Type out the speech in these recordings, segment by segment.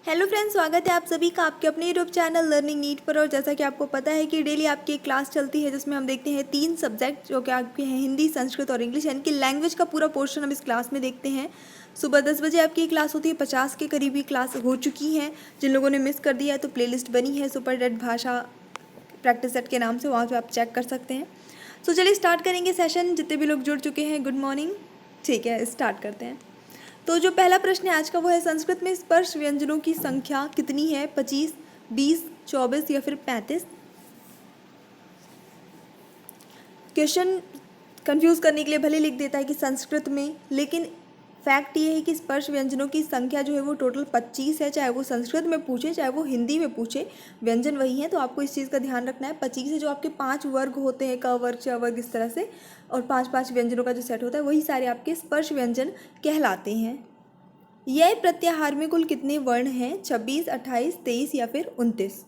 Hello friends, स्वागत है आप सभी का आपके अपने यूट्यूब चैनल लर्निंग नीट पर। और जैसा कि आपको पता है कि डेली आपकी एक क्लास चलती है जिसमें हम देखते हैं 3 सब्जेक्ट जो कि आपके हैं हिंदी, संस्कृत और इंग्लिश, यानी कि लैंग्वेज का पूरा पोर्शन हम इस क्लास में देखते हैं। सुबह 10 बजे आपकी क्लास होती है। 50 के करीबी क्लास हो चुकी हैं। जिन लोगों ने मिस कर दिया है तो प्लेलिस्ट बनी है सुपर डेट भाषा प्रैक्टिस सेट के नाम से, वहाँ पर आप चेक कर सकते हैं। तो चलिए स्टार्ट करेंगे सेशन। जितने भी लोग जुड़ चुके हैं गुड मॉर्निंग। ठीक है, स्टार्ट करते हैं। तो जो पहला प्रश्न है आज का वो है, संस्कृत में स्पर्श व्यंजनों की संख्या कितनी है? 25, 20, 24 या फिर 35? क्वेश्चन कंफ्यूज करने के लिए भले लिख देता है कि संस्कृत में, लेकिन फैक्ट ये है कि स्पर्श व्यंजनों की संख्या जो है वो टोटल 25 है। चाहे वो संस्कृत में पूछे चाहे वो हिंदी में पूछे, व्यंजन वही है। तो आपको इस चीज़ का ध्यान रखना है। 25 है, जो आपके 5 वर्ग होते हैं, क वर्ग, च वर्ग, इस तरह से, और 5 व्यंजनों का जो सेट होता है वही सारे आपके स्पर्श व्यंजन कहलाते हैं। यह प्रत्याहार में कुल कितने वर्ण हैं? 26, 28, 23 या फिर 29?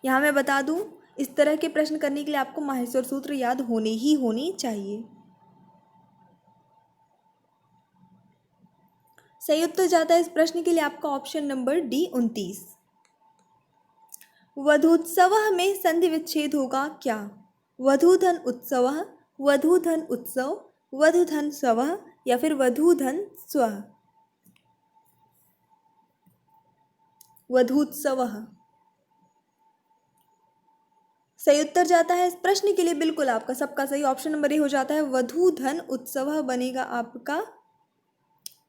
यहाँ मैं बता दूँ, इस तरह के प्रश्न करने के लिए आपको माहेश्वर सूत्र याद होने चाहिए। सही उत्तर जाता है इस प्रश्न के लिए आपका ऑप्शन नंबर डी, 29। वधूत्सव में संधि विच्छेद होगा क्या? वधूधन उत्सव, वधूधन उत्सव, वधूधन स्व या फिर वधूधन स्व? वधूत्सव सही उत्तर जाता है इस प्रश्न के लिए। बिल्कुल आपका सबका सही ऑप्शन नंबर ए हो जाता है। वधूधन उत्सव बनेगा आपका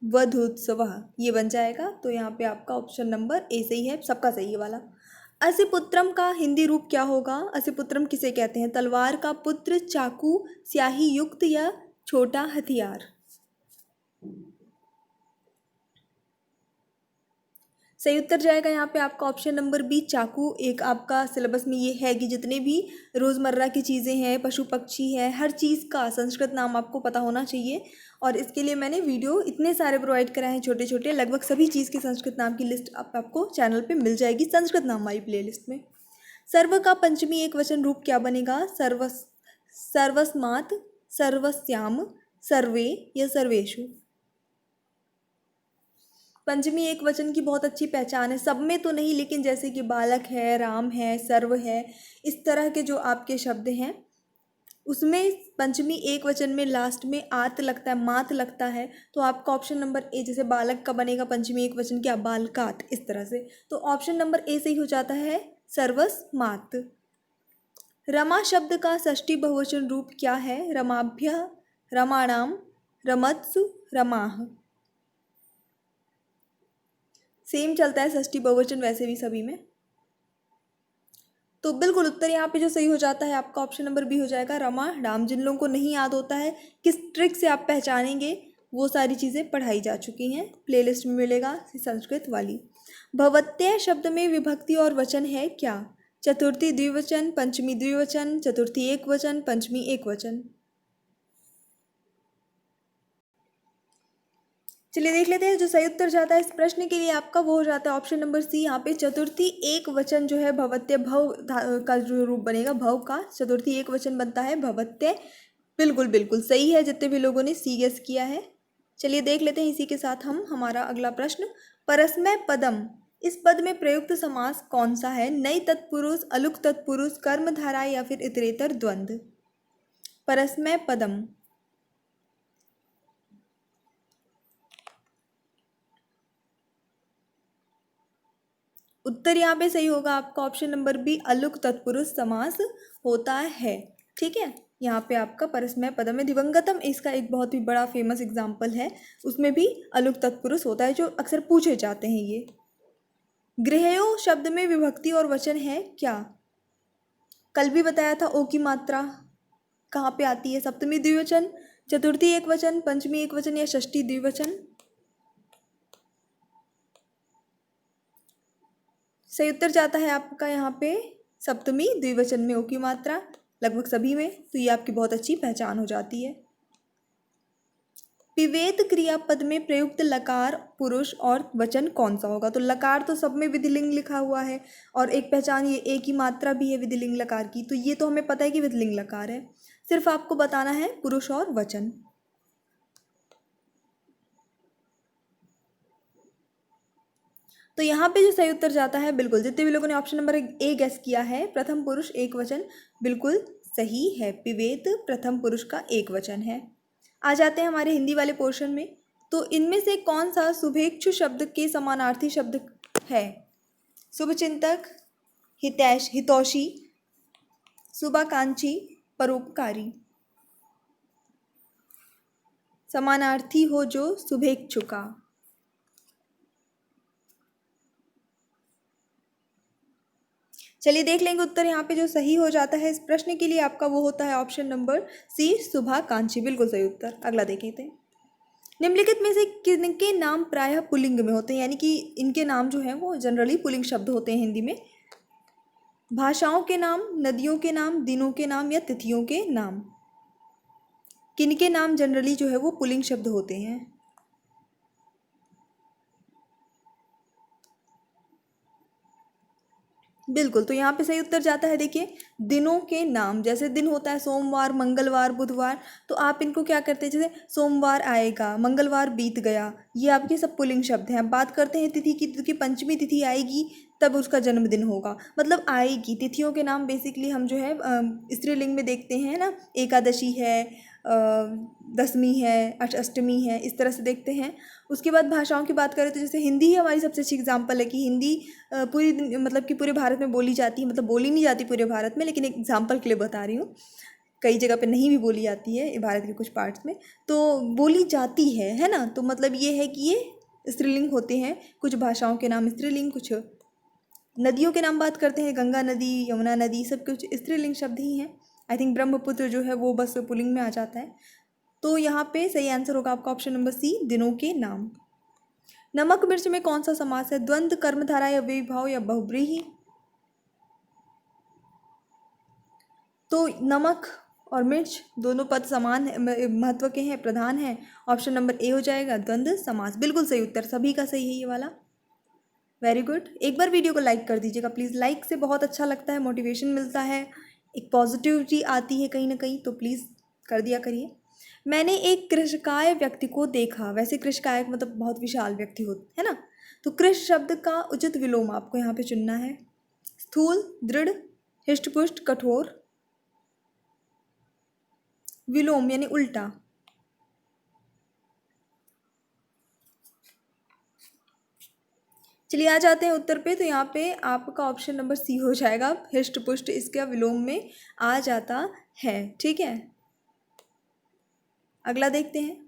वधूत्सव, ये बन जाएगा। तो यहाँ पे आपका ऑप्शन नंबर ए सही है, सबका सही है वाला। असिपुत्रम का हिंदी रूप क्या होगा? असिपुत्रम किसे कहते हैं? तलवार का पुत्र, चाकू, स्याही युक्त या छोटा हथियार? सही उत्तर जाएगा यहाँ पे आपका ऑप्शन नंबर बी, चाकू। एक आपका सिलेबस में ये है कि जितने भी रोज़मर्रा की चीज़ें हैं, पशु पक्षी है, हर चीज़ का संस्कृत नाम आपको पता होना चाहिए। और इसके लिए मैंने वीडियो इतने सारे प्रोवाइड कराए हैं, छोटे छोटे, लगभग सभी चीज़ के संस्कृत नाम की लिस्ट आपको चैनल पे मिल जाएगी संस्कृत नाम वाली प्लेलिस्ट में। सर्व का पंचमी एक वचन रूप क्या बनेगा? सर्वस्मात्, सर्वस्याम, सर्वे या सर्वेषु? पंचमी एक वचन की बहुत अच्छी पहचान है, सब में तो नहीं, लेकिन जैसे कि बालक है, राम है, सर्व है, इस तरह के जो आपके शब्द हैं उसमें पंचमी एक वचन में लास्ट में आत लगता है, मात लगता है। तो आपका ऑप्शन नंबर ए, जैसे बालक का बनेगा पंचमी एक वचन क्या? बालकात, इस तरह से। तो ऑप्शन नंबर ए सही हो जाता है, सर्वस्मात्। रमा शब्द का षष्ठी बहुवचन रूप क्या है? रमाभ्यः, रमाणाम, रमत्सु, रमाः। सेम चलता है षष्ठी बहुवचन वैसे भी सभी में। तो बिल्कुल उत्तर यहाँ पे जो सही हो जाता है आपका ऑप्शन नंबर बी हो जाएगा, रमा डाम। जिन लोगों को नहीं याद होता है किस ट्रिक से आप पहचानेंगे, वो सारी चीज़ें पढ़ाई जा चुकी हैं, प्लेलिस्ट में मिलेगा संस्कृत वाली। भवत्यः शब्द में विभक्ति और वचन है क्या? चतुर्थी द्विवचन, पंचमी द्विवचन, चतुर्थी एक वचन, पंचमी एक वचन? चलिए देख लेते हैं जो सही उत्तर जाता है इस प्रश्न के लिए आपका, वो हो जाता है ऑप्शन नंबर सी। यहाँ पे चतुर्थी एक वचन जो है भवत्य, भव का जो रूप बनेगा, भव का चतुर्थी एक वचन बनता है भवत्य। बिल्कुल बिल्कुल सही है, जितने भी लोगों ने सी गेस किया है। चलिए देख लेते हैं इसी के साथ हम हमारा अगला प्रश्न। परस्मै पदम, इस पद में प्रयुक्त समास कौन सा है? नई तत्पुरुष, अलुक तत्पुरुष, कर्मधारय या फिर इतरेतर द्वंद्व? परस्मै पदम। उत्तर यहाँ पे सही होगा आपका ऑप्शन नंबर बी, अलुक तत्पुरुष समास होता है। ठीक है, यहाँ पे आपका परस्मै पदम में दिवंगतम इसका एक बहुत ही बड़ा फेमस एग्जाम्पल है, उसमें भी अलुक तत्पुरुष होता है, जो अक्सर पूछे जाते हैं ये। गृहयो शब्द में विभक्ति और वचन है क्या? कल भी बताया था, ओ की मात्रा कहाँ पे आती है? सप्तमी द्विवचन, चतुर्थी एक वचन, पंचमी एक वचन या षष्ठी द्विवचन? सही उत्तर जाता है आपका यहाँ पे सप्तमी द्विवचन में ओ की मात्रा, लगभग सभी में। तो ये आपकी बहुत अच्छी पहचान हो जाती है। पिवेत क्रियापद में प्रयुक्त लकार पुरुष और वचन कौन सा होगा? तो लकार तो सब में विधिलिंग लिखा हुआ है, और एक पहचान ये ए की मात्रा भी है विधिलिंग लकार की, तो ये तो हमें पता है कि विधिलिंग लकार है। सिर्फ आपको बताना है पुरुष और वचन। तो यहाँ पे जो सही उत्तर जाता है, बिल्कुल जितने भी लोगों ने ऑप्शन नंबर ए गेस किया है, प्रथम पुरुष एक वचन, बिल्कुल सही है। पिबेत प्रथम पुरुष का एक वचन है। आ जाते हैं हमारे हिंदी वाले पोर्शन में। तो इनमें से कौन सा शुभेच्छु शब्द के समानार्थी शब्द है? शुभचिंतक, हितैषी, शुभाकांक्षी, परोपकारी। समानार्थी हो जो शुभेच्छु का। चलिए देख लेंगे उत्तर। यहाँ पे जो सही हो जाता है इस प्रश्न के लिए आपका वो होता है ऑप्शन नंबर सी, शुभाकांक्षी, बिल्कुल सही उत्तर। अगला देखते हैं। निम्नलिखित में से किनके नाम प्रायः पुल्लिंग में होते हैं, यानी कि इनके नाम जो है वो जनरली पुल्लिंग शब्द होते हैं हिंदी में? भाषाओं के नाम, नदियों के नाम, दिनों के नाम या तिथियों के नाम? किनके नाम जनरली जो है वो पुल्लिंग शब्द होते हैं? बिल्कुल, तो यहाँ पे सही उत्तर जाता है, देखिए, दिनों के नाम। जैसे दिन होता है सोमवार, मंगलवार, बुधवार, तो आप इनको क्या करते हैं, जैसे सोमवार आएगा, मंगलवार बीत गया, ये आपके सब पुल्लिंग शब्द हैं। अब बात करते हैं तिथि की, तो कि पंचमी तिथि आएगी तब उसका जन्मदिन होगा, मतलब आएगी। तिथियों के नाम बेसिकली हम जो है स्त्रीलिंग में देखते हैं ना, एकादशी है, दशमी है, अष्टमी है, इस तरह से देखते हैं। उसके बाद भाषाओं की बात करें तो जैसे हिंदी ही हमारी सबसे अच्छी एग्जाम्पल है कि हिंदी मतलब कि पूरे भारत में बोली जाती है, मतलब बोली नहीं जाती पूरे भारत में, लेकिन एक एग्जाम्पल के लिए बता रही हूँ। कई जगह पे नहीं भी बोली जाती है भारत के कुछ पार्ट्स में, तो बोली जाती है ना। तो मतलब ये है कि ये स्त्रीलिंग होते हैं। कुछ भाषाओं के नाम स्त्रीलिंग, कुछ नदियों के नाम बात करते हैं, गंगा नदी, यमुना नदी, सब कुछ स्त्रीलिंग शब्द ही हैं। आई थिंक ब्रह्मपुत्र जो है वो बस पुल्लिंग में आ जाता है। तो यहाँ पे सही आंसर होगा आपका ऑप्शन नंबर सी, दिनों के नाम। नमक मिर्च में कौन सा समास है? द्वंद्व, कर्मधारय, या विभाव, या बहुब्रीहि? तो नमक और मिर्च दोनों पद समान महत्व के हैं, प्रधान हैं। ऑप्शन नंबर ए हो जाएगा, द्वंद्व समास, बिल्कुल सही उत्तर। सभी का सही है ये वाला। Very good. एक बार वीडियो को लाइक कर दीजिएगा प्लीज़, लाइक से बहुत अच्छा लगता है, मोटिवेशन मिलता है, एक पॉजिटिविटी आती है कहीं ना कहीं, तो प्लीज़ कर दिया करिए। मैंने एक कृशकाय व्यक्ति को देखा। वैसे कृशकाय मतलब बहुत विशाल व्यक्ति हो, है ना। तो कृश शब्द का उचित विलोम आपको यहाँ पे चुनना है। स्थूल, दृढ़, हिष्टपुष्ट, कठोर। विलोम यानी उल्टा। चलिए आ जाते हैं उत्तर पे। तो यहाँ पे आपका ऑप्शन नंबर सी हो जाएगा, हिष्ट पुष्ट इसका विलोम में आ जाता है। ठीक है, अगला देखते हैं।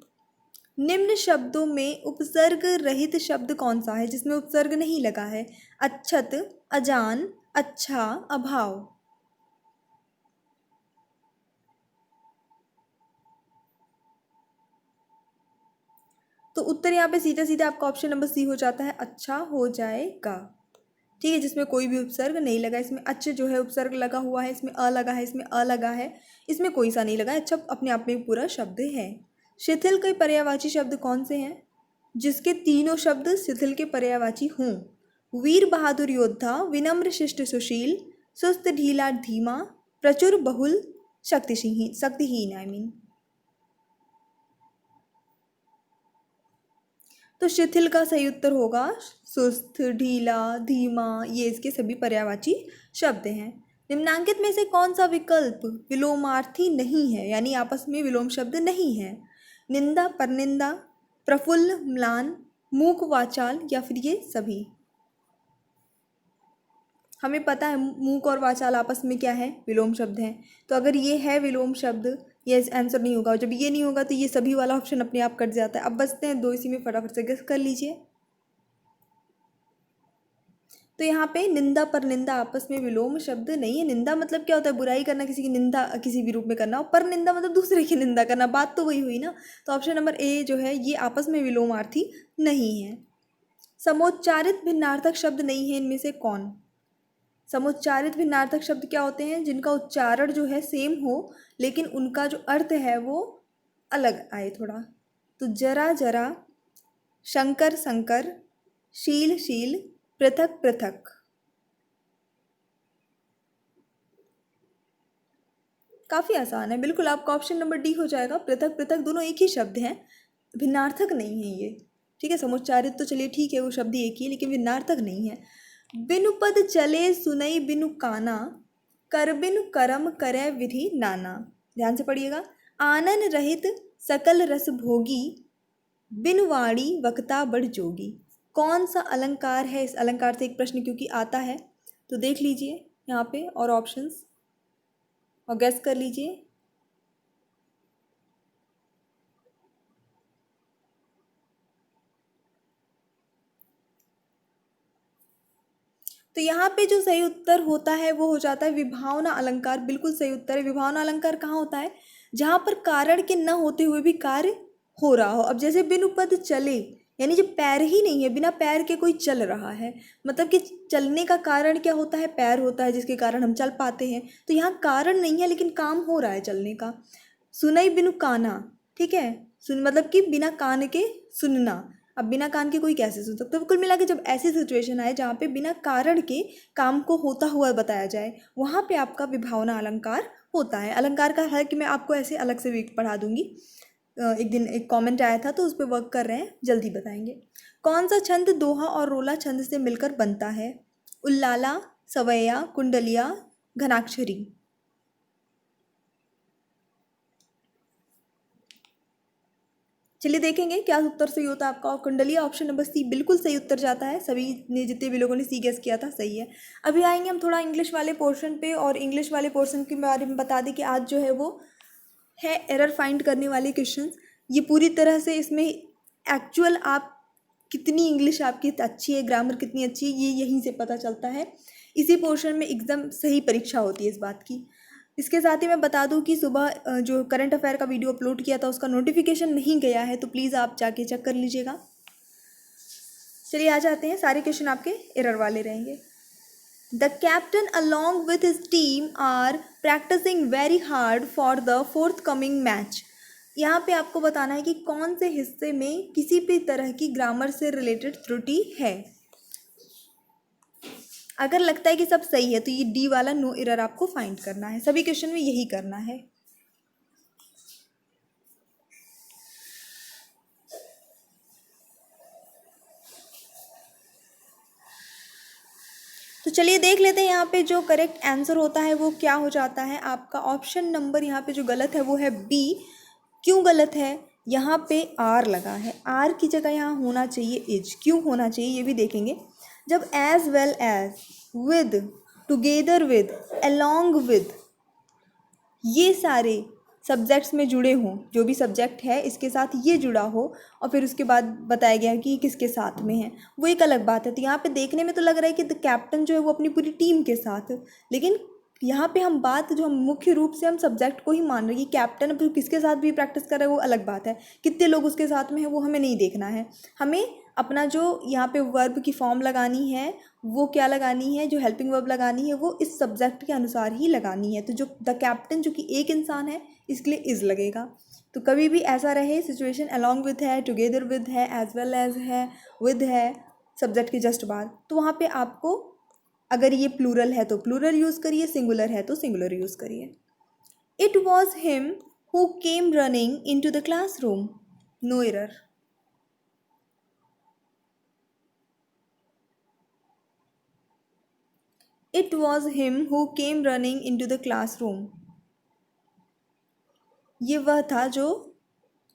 निम्न शब्दों में उपसर्ग रहित शब्द कौन सा है जिसमें उपसर्ग नहीं लगा है? अच्छत, अजान, अच्छा, अभाव। तो उत्तर यहाँ पे सीधा सीधा आपका ऑप्शन नंबर सी हो जाता है, अच्छा हो जाएगा। ठीक है, जिसमें कोई भी उपसर्ग नहीं लगा। इसमें अच्छ जो है उपसर्ग लगा हुआ है, इसमें अ लगा है, इसमें अ लगा है, इसमें कोई सा नहीं लगा है। अच्छा अपने आप में पूरा शब्द है। शिथिल के पर्यायवाची शब्द कौन से हैं जिसके तीनों शब्द शिथिल के पर्यायवाची हों? वीर बहादुर योद्धा, विनम्र शिष्ट सुशील, सुस्त ढीला धीमा, प्रचुर बहुल शक्तिहीन आई मीन। तो शिथिल का सही उत्तर होगा सुस्त, ढीला, धीमा, ये इसके सभी पर्यायवाची शब्द हैं। निम्नांकित में से कौन सा विकल्प विलोमार्थी नहीं है, यानी आपस में विलोम शब्द नहीं है? निंदा, परनिंदा, प्रफुल्ल, म्लान, मूक, वाचाल, या फिर ये सभी? हमें पता है मूक और वाचाल आपस में क्या है, विलोम शब्द हैं। तो अगर ये है विलोम शब्द, ये आंसर नहीं होगा। जब ये नहीं होगा तो ये सभी वाला ऑप्शन अपने आप कट जाता है। अब बचते हैं दो, इसी में फटाफट से गेस कर लीजिए। तो यहाँ पे निंदा, पर निंदा आपस में विलोम शब्द नहीं है। निंदा मतलब क्या होता है? बुराई करना, किसी की निंदा किसी भी रूप में करना। और पर निंदा मतलब दूसरे की निंदा करना। बात तो वही हुई ना। तो ऑप्शन नंबर ए जो है ये आपस में विलोमार्थी नहीं है। समोच्चारित भिन्नार्थक शब्द नहीं है इनमें से कौन? समुच्चारित भिन्नार्थक शब्द क्या होते हैं? जिनका उच्चारण जो है सेम हो लेकिन उनका जो अर्थ है वो अलग आए थोड़ा। तो जरा जरा, शंकर संकर, शील शील, पृथक पृथक। काफ़ी आसान है, बिल्कुल आपका ऑप्शन नंबर डी हो जाएगा, पृथक पृथक। दोनों एक ही शब्द हैं, भिन्नार्थक नहीं है ये। ठीक है, समुच्चारित तो चलिए ठीक है, वो शब्द ही एक ही है, लेकिन विन्नार्थक नहीं है। बिनु पद चले सुनई बिनु काना, कर बिनु करम करे विधि नाना। ध्यान से पढ़िएगा। आनन रहित सकल रस भोगी, बिनु वाणी वक्ता बड़ जोगी। कौन सा अलंकार है? इस अलंकार से एक प्रश्न क्योंकि आता है, तो देख लीजिए यहाँ पे और ऑप्शंस और गैस कर लीजिए। तो यहाँ पे जो सही उत्तर होता है वो हो जाता है विभावना अलंकार। बिल्कुल सही उत्तर है। विभावना अलंकार कहाँ होता है? जहाँ पर कारण के न होते हुए भी कार्य हो रहा हो। अब जैसे बिनु पद चले, यानी जो पैर ही नहीं है, बिना पैर के कोई चल रहा है, मतलब कि चलने का कारण क्या होता है? पैर होता है, जिसके कारण हम चल पाते हैं। तो यहाँ कारण नहीं है लेकिन काम हो रहा है चलने का। सुनई बिनु काना, ठीक है, सुन मतलब कि बिना कान के सुनना। अब बिना कान के कोई कैसे सुन सकता है? तो कुल मिला के जब ऐसी सिचुएशन आए जहाँ पे बिना कारण के काम को होता हुआ बताया जाए, वहाँ पे आपका विभावना अलंकार होता है। अलंकार का है कि मैं आपको ऐसे अलग से भी पढ़ा दूंगी। एक दिन एक कमेंट आया था तो उस पर वर्क कर रहे हैं, जल्दी बताएंगे। कौन सा छंद दोहा और रोला छंद से मिलकर बनता है? उल्लाला, सवैया, कुंडलिया, घनाक्षरी। चलिए देखेंगे क्या उत्तर सही होता है आपका। और कुंडलिया ऑप्शन नंबर सी बिल्कुल सही उत्तर जाता है। सभी ने, जितने भी लोगों ने सी गेस किया था, सही है। अभी आएंगे हम थोड़ा इंग्लिश वाले पोर्शन पे, और इंग्लिश वाले पोर्शन के बारे में बता दें कि आज जो है वो है एरर फाइंड करने वाले क्वेश्चन। ये पूरी तरह से इसमें एक्चुअल आप कितनी इंग्लिश आपकी अच्छी है, ग्रामर कितनी अच्छी है, ये यहीं से पता चलता है। इसी पोर्शन में एकदम सही परीक्षा होती है इस बात की। इसके साथ ही मैं बता दूं कि सुबह जो करंट अफेयर का वीडियो अपलोड किया था उसका नोटिफिकेशन नहीं गया है, तो प्लीज़ आप जाके चेक कर लीजिएगा। चलिए आ जाते हैं, सारे क्वेश्चन आपके एरर वाले रहेंगे। The captain along with his team are practising very hard for the forthcoming match. यहाँ पे आपको बताना है कि कौन से हिस्से में किसी भी तरह की ग्रामर से रिलेटेड त्रुटि है। अगर लगता है कि सब सही है तो ये डी वाला नो एरर आपको फाइंड करना है। सभी क्वेश्चन में यही करना है। तो चलिए देख लेते हैं यहाँ पे जो करेक्ट आंसर होता है वो क्या हो जाता है। आपका ऑप्शन नंबर यहाँ पे जो गलत है वो है बी। क्यों गलत है? यहाँ पे आर लगा है, आर की जगह यहाँ होना चाहिए इज। क्यों होना चाहिए ये भी देखेंगे। जब as well as, with, together with, along with, ये सारे सब्जेक्ट्स में जुड़े हों, जो भी सब्जेक्ट है इसके साथ ये जुड़ा हो, और फिर उसके बाद बताया गया कि किसके साथ में है, वो एक अलग बात है। तो यहाँ पे देखने में तो लग रहा है कि द कैप्टन जो है वो अपनी पूरी टीम के साथ, लेकिन यहाँ पे हम बात जो हम मुख्य रूप से हम सब्जेक्ट को ही मान रहे हैं कि कैप्टन अब किसके साथ भी प्रैक्टिस कर रहा है वो अलग बात है। कितने लोग उसके साथ में है वो हमें नहीं देखना है। हमें अपना जो यहाँ पे वर्ब की फॉर्म लगानी है वो क्या लगानी है, जो हेल्पिंग वर्ब लगानी है वो इस सब्जेक्ट के अनुसार ही लगानी है। तो जो द कैप्टन जो कि एक इंसान है इसके लिए इज़ लगेगा। तो कभी भी ऐसा रहे सिचुएशन अलॉन्ग विथ है, टुगेदर विद है, एज वेल एज है, विद है, सब्जेक्ट के जस्ट बाद, तो वहाँ पे आपको अगर ये प्लूरल है तो प्लूरल यूज़ करिए, सिंगुलर है तो सिंगुलर यूज़ करिए। It was him who came running into the classroom. No error. It was him who came running into the classroom. ये वह था जो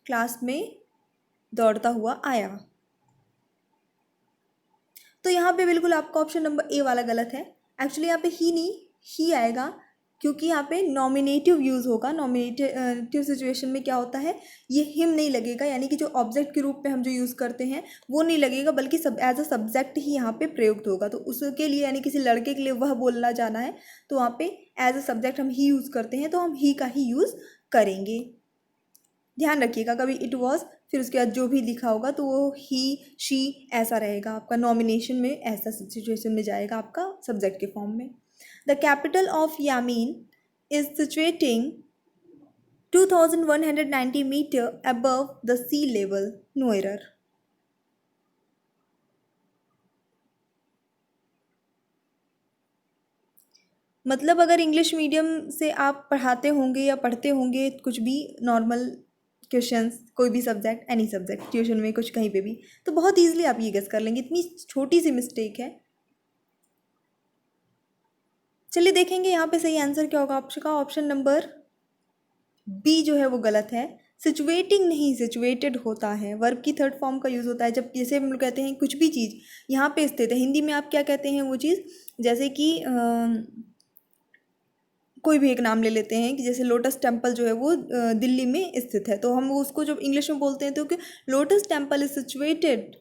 क्लास में दौड़ता हुआ आया। तो यहाँ पे बिल्कुल आपका ऑप्शन नंबर ए वाला गलत है। एक्चुअली यहाँ पे ही नहीं, ही आएगा, क्योंकि यहाँ पे नॉमिनेटिव यूज़ होगा। नॉमिनेटिव सिचुएशन में क्या होता है, ये हिम नहीं लगेगा, यानी कि जो ऑब्जेक्ट के रूप में हम जो यूज़ करते हैं वो नहीं लगेगा, बल्कि सब एज अ सब्जेक्ट ही यहाँ पे प्रयुक्त होगा। तो उसके लिए यानी किसी लड़के के लिए वह बोलना जाना है तो वहाँ पे एज अ सब्जेक्ट हम ही यूज़ करते हैं, तो हम ही का ही यूज़ करेंगे। ध्यान रखिएगा, कभी इट वॉज फिर उसके बाद जो भी लिखा होगा तो वो ही, शी ऐसा रहेगा आपका। नॉमिनेशन में ऐसा सिचुएशन में जाएगा आपका सब्जेक्ट के फॉर्म में। The capital of Yemen is situating 2190 metre above the sea level. No error. मतलब अगर इंग्लिश मीडियम से आप पढ़ाते होंगे या पढ़ते होंगे कुछ भी नॉर्मल क्वेश्चंस, कोई भी सब्जेक्ट, एनी सब्जेक्ट, ट्यूशन में कुछ कहीं पे भी, तो बहुत ईजिली आप ये गेस कर लेंगे, इतनी छोटी सी मिस्टेक है। चलिए देखेंगे यहाँ पे सही आंसर क्या होगा आपका। ऑप्शन नंबर बी जो है वो गलत है। सिचुएटिंग नहीं, सिचुएटेड होता है। वर्ब की थर्ड फॉर्म का यूज़ होता है जब, जैसे हम लोग कहते हैं कुछ भी चीज़ यहाँ पे स्थित है, हिंदी में आप क्या कहते हैं वो चीज़, जैसे कि कोई भी एक नाम ले लेते हैं कि जैसे लोटस टेम्पल जो है वो दिल्ली में स्थित है, तो हम उसको जब इंग्लिश में बोलते हैं तो कि लोटस टेम्पल इज सिचुएटेड,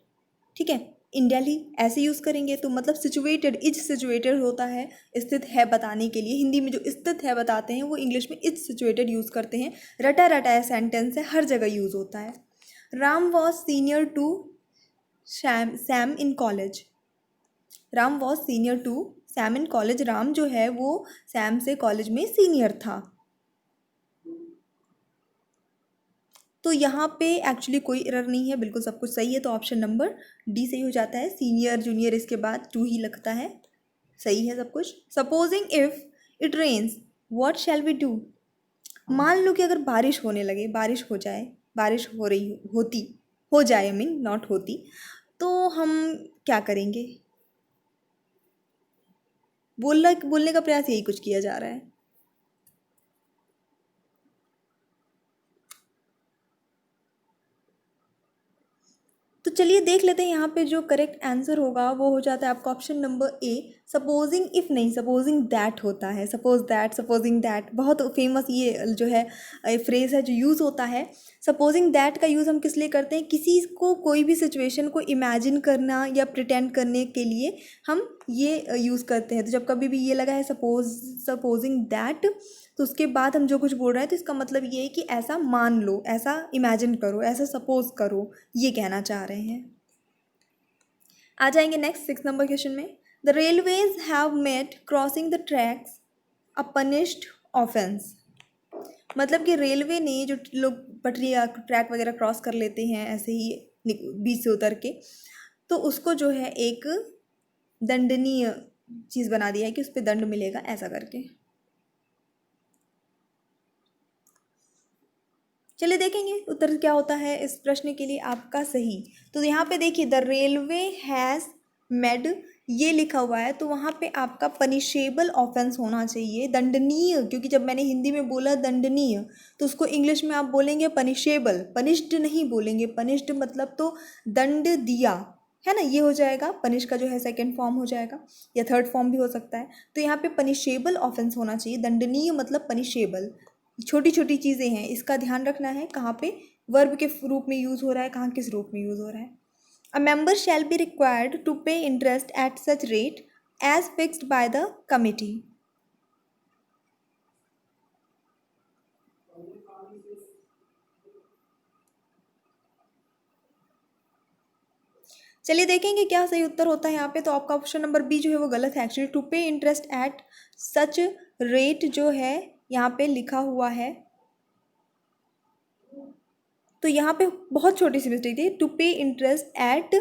ठीक है, इन दिल्ली, ऐसे यूज़ करेंगे। तो मतलब सिचुएटेड, इज सिचुएटेड होता है स्थित है बताने के लिए। हिंदी में जो स्थित है बताते हैं वो इंग्लिश में इज सिचुएटेड यूज़ करते हैं। रटा रटाया सेंटेंस है, हर जगह यूज़ होता है। Ram was senior to Sam in college. Ram was senior to Sam in college. Ram जो है वो सैम से कॉलेज में सीनियर था। तो यहाँ पे एक्चुअली कोई एरर नहीं है, बिल्कुल सब कुछ सही है, तो ऑप्शन नंबर डी सही हो जाता है। सीनियर जूनियर इसके बाद टू ही लगता है, सही है सब कुछ। Supposing if it rains what shall we do. मान लो कि अगर बारिश होने लगे, बारिश हो जाए, बारिश हो रही होती, हो जाए, आई मीन नॉट होती, तो हम क्या करेंगे। बोलने का प्रयास यही कुछ किया जा रहा है। तो चलिए देख लेते हैं यहाँ पे जो करेक्ट आंसर होगा वो हो जाता है आपका option number A. Supposing if नहीं, सपोजिंग दैट होता है। सपोज दैट, सपोजिंग दैट बहुत फेमस ये जो है फ्रेज है जो यूज़ होता है। सपोजिंग दैट का यूज़ हम किस लिए करते हैं, किसी को कोई भी सिचुएशन को इमेजिन करना या प्रिटेंड करने के लिए हम ये यूज़ करते हैं। तो जब कभी भी ये लगा है सपोजिंग दैट, तो उसके बाद हम जो कुछ बोल रहे हैं तो इसका मतलब ये है कि ऐसा मान लो, ऐसा इमेजिन करो, ऐसा सपोज करो, ये कहना चाह रहे हैं। आ जाएंगे नेक्स्ट 6 नंबर क्वेश्चन में। The railways have made crossing the tracks a punished offence. मतलब कि रेलवे ने, जो लोग पटरी या ट्रैक वगैरह क्रॉस कर लेते हैं ऐसे ही बीच से उतर के, तो उसको जो है एक दंडनीय चीज़ बना दिया है कि उस पर दंड मिलेगा, ऐसा करके। चलिए देखेंगे उत्तर क्या होता है इस प्रश्न के लिए आपका सही। तो यहाँ पे देखिए द रेलवे हैज़ मेड ये लिखा हुआ है, तो वहाँ पे आपका पनिशेबल ऑफेंस होना चाहिए, दंडनीय, क्योंकि जब मैंने हिंदी में बोला दंडनीय तो उसको इंग्लिश में आप बोलेंगे पनिशेबल, पनिश्ड नहीं बोलेंगे। पनिश्ड मतलब तो दंड दिया है ना, ये हो जाएगा। पनिश का जो है सेकंड फॉर्म हो जाएगा या थर्ड फॉर्म भी हो सकता है। तो यहाँ पे पनिशेबल ऑफेंस होना चाहिए, दंडनीय मतलब पनिशेबल। छोटी छोटी चीज़ें हैं, इसका ध्यान रखना है कहाँ पे वर्ब के रूप में यूज़ हो रहा है, कहाँ किस रूप में यूज़ हो रहा है। A member shall be required to pay interest at such rate as fixed by the committee. चलिए देखेंगे क्या सही उत्तर होता है यहाँ पे। तो आपका ऑप्शन नंबर बी जो है वो गलत है actually. To pay interest at such rate जो है यहाँ पे लिखा हुआ है, तो यहाँ पे बहुत छोटी सी मिस्टेक थी। To pay interest at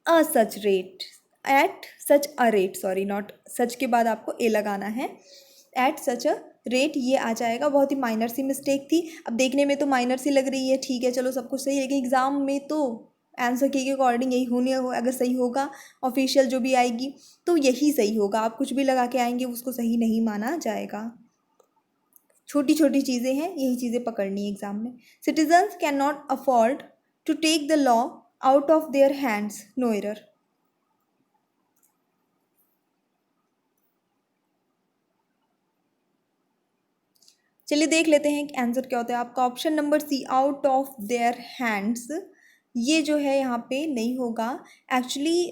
a such rate, at such a rate, sorry, not such के बाद आपको ए लगाना है, एट सच अ रेट ये आ जाएगा। बहुत ही माइनर सी मिस्टेक थी। अब देखने में तो माइनर सी लग रही है, ठीक है चलो सब कुछ सही है, लेकिन एग्ज़ाम में तो आंसर की के अकॉर्डिंग यही होने हो, अगर सही होगा ऑफिशियल जो भी आएगी तो यही सही होगा। आप कुछ भी लगा के आएंगे उसको सही नहीं माना जाएगा। छोटी छोटी चीज़ें हैं, यही चीज़ें पकड़नी है एग्जाम में। Citizens can not afford to take the law out of their hands, no error. चलिए देख लेते हैं कि आंसर क्या होता है आपका। Option number C, out of their hands, ये जो है यहाँ पे नहीं होगा। एक्चुअली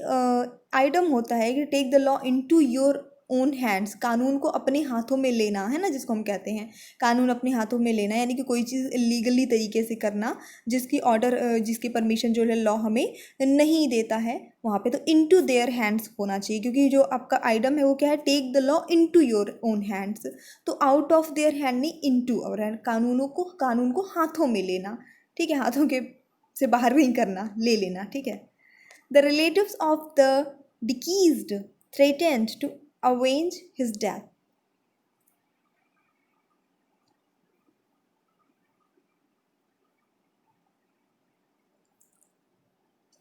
आइटम होता है कि take the law into your own hands, कानून को अपने हाथों में लेना है ना, जिसको हम कहते हैं कानून अपने हाथों में लेना, यानी कि कोई चीज़ लीगली तरीके से करना जिसकी ऑर्डर, जिसकी परमिशन जो है लॉ हमें नहीं देता है। वहाँ पे तो इनटू देयर हैंड्स होना चाहिए, क्योंकि जो आपका आइटम है वो क्या है, take the law into your own hands. तो आउट ऑफ देयर हैंड नहीं, इनटू, और कानून को हाथों में लेना, ठीक है, हाथों के से बाहर नहीं करना, ले लेना, ठीक है। The relatives of the deceased threatened to avenge his death.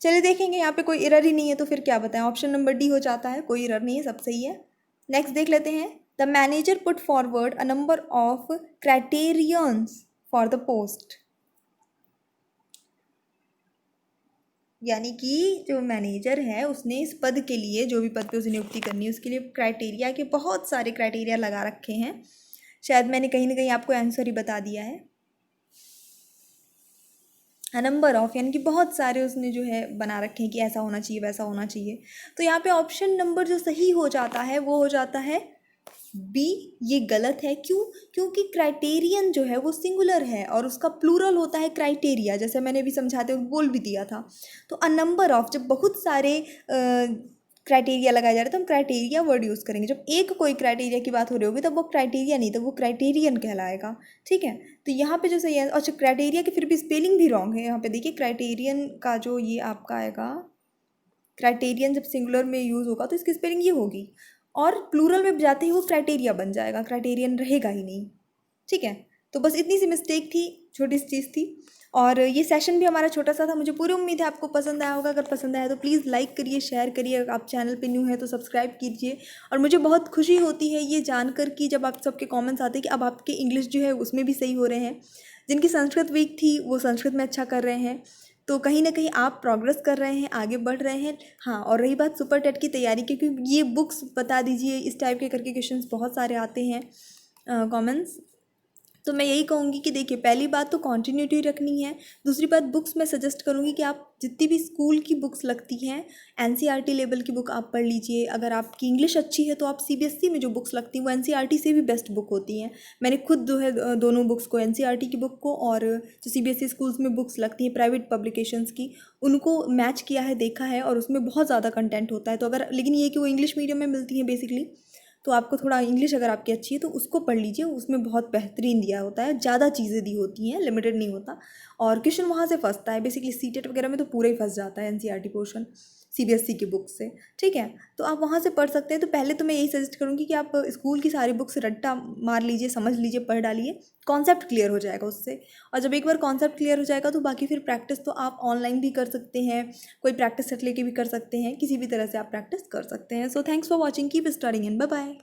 चलिए देखेंगे, यहाँ पे कोई एरर ही नहीं है तो फिर क्या बताएं, ऑप्शन नंबर डी हो जाता है, कोई एरर नहीं है, सब सही है। नेक्स्ट देख लेते हैं। The manager put forward a number of criterions for the post. यानी कि जो मैनेजर है उसने इस पद के लिए, जो भी पद पे उसे नियुक्ति करनी है उसके लिए क्राइटेरिया के बहुत सारे क्राइटेरिया लगा रखे हैं। शायद मैंने कहीं ना कहीं आपको आंसर ही बता दिया है। नंबर ऑफ यानी कि बहुत सारे उसने जो है बना रखे हैं कि ऐसा होना चाहिए वैसा होना चाहिए। तो यहाँ पे ऑप्शन नंबर जो सही हो जाता है वो हो जाता है बी। ये गलत है, क्यों? क्योंकि क्राइटेरियन जो है वो सिंगुलर है और उसका प्लूरल होता है क्राइटेरिया, जैसे मैंने भी समझाते हुए बोल भी दिया था। तो अ नंबर ऑफ, जब बहुत सारे क्राइटेरिया लगाया जा रहा है तो हम क्राइटेरिया वर्ड यूज़ करेंगे। जब एक कोई क्राइटेरिया की बात हो रही होगी तब वो क्राइटेरिया नहीं, तब वो क्राइटेरियन कहलाएगा। ठीक है, तो यहाँ पे जो सही है, अच्छा क्राइटेरिया की फिर भी स्पेलिंग भी रॉन्ग है। यहाँ पे देखिए क्राइटेरियन का जो ये आपका आएगा, क्राइटेरियन जब सिंगुलर में यूज़ होगा तो इसकी स्पेलिंग ये होगी, और प्लूरल में जाते ही वो क्राइटेरिया बन जाएगा, क्राइटेरियन रहेगा ही नहीं। ठीक है, तो बस इतनी सी मिस्टेक थी, छोटी सी चीज़ थी। और ये सेशन भी हमारा छोटा सा था। मुझे पूरी उम्मीद है आपको पसंद आया होगा। अगर पसंद आया तो प्लीज़ लाइक करिए, शेयर करिए। अगर आप चैनल पे न्यू है तो सब्सक्राइब कीजिए। और मुझे बहुत खुशी होती है ये जानकर कि जब आप सबके कमेंट्स आते हैं कि अब आपके इंग्लिश जो है उसमें भी सही हो रहे हैं। जिनकी संस्कृत वीक थी वो संस्कृत में अच्छा कर रहे हैं, तो कहीं ना कहीं आप प्रोग्रेस कर रहे हैं, आगे बढ़ रहे हैं। हाँ, और रही बात सुपर टेट की तैयारी की, क्योंकि ये बुक्स बता दीजिए, इस टाइप के करके क्वेश्चंस बहुत सारे आते हैं कमेंट्स। तो मैं यही कहूँगी कि देखिए, पहली बात तो कॉन्टीन्यूटी रखनी है। दूसरी बात, बुक्स मैं सजेस्ट करूँगी कि आप जितनी भी स्कूल की बुक्स लगती हैं, एनसीईआरटी लेवल की बुक आप पढ़ लीजिए। अगर आपकी इंग्लिश अच्छी है तो आप सीबीएसई में जो बुक्स लगती हैं वो एनसीईआरटी से भी बेस्ट बुक होती हैं। मैंने खुद जो है दोनों बुक्स को, एनसीईआरटी की बुक को और जो सीबीएसई स्कूल्स में बुक्स लगती हैं प्राइवेट पब्लिकेशंस की, उनको मैच किया है, देखा है, और उसमें बहुत ज़्यादा कंटेंट होता है। तो अगर, लेकिन ये कि वो इंग्लिश मीडियम में मिलती हैं बेसिकली, तो आपको थोड़ा इंग्लिश अगर आपकी अच्छी है तो उसको पढ़ लीजिए। उसमें बहुत बेहतरीन दिया होता है, ज़्यादा चीज़ें दी होती हैं, लिमिटेड नहीं होता। और क्वेश्चन वहाँ से फंसता है बेसिकली, सीटेट वगैरह में तो पूरा ही फंस जाता है एनसीईआरटी पोर्शन सीबीएसई की बुक से। ठीक है, तो आप वहाँ से पढ़ सकते हैं। तो पहले तो मैं यही सजेस्ट करूँगी कि आप स्कूल की सारी बुक्स रट्टा मार लीजिए, समझ लीजिए, पढ़ डालिए, कॉन्सेप्ट क्लियर हो जाएगा उससे। और जब एक बार कॉन्सेप्ट क्लियर हो जाएगा तो बाकी फिर प्रैक्टिस तो आप ऑनलाइन भी कर सकते हैं, कोई प्रैक्टिस सेट लेके भी कर सकते हैं, किसी भी तरह से आप प्रैक्टिस कर सकते हैं। So thanks for watching, keep studying and bye bye.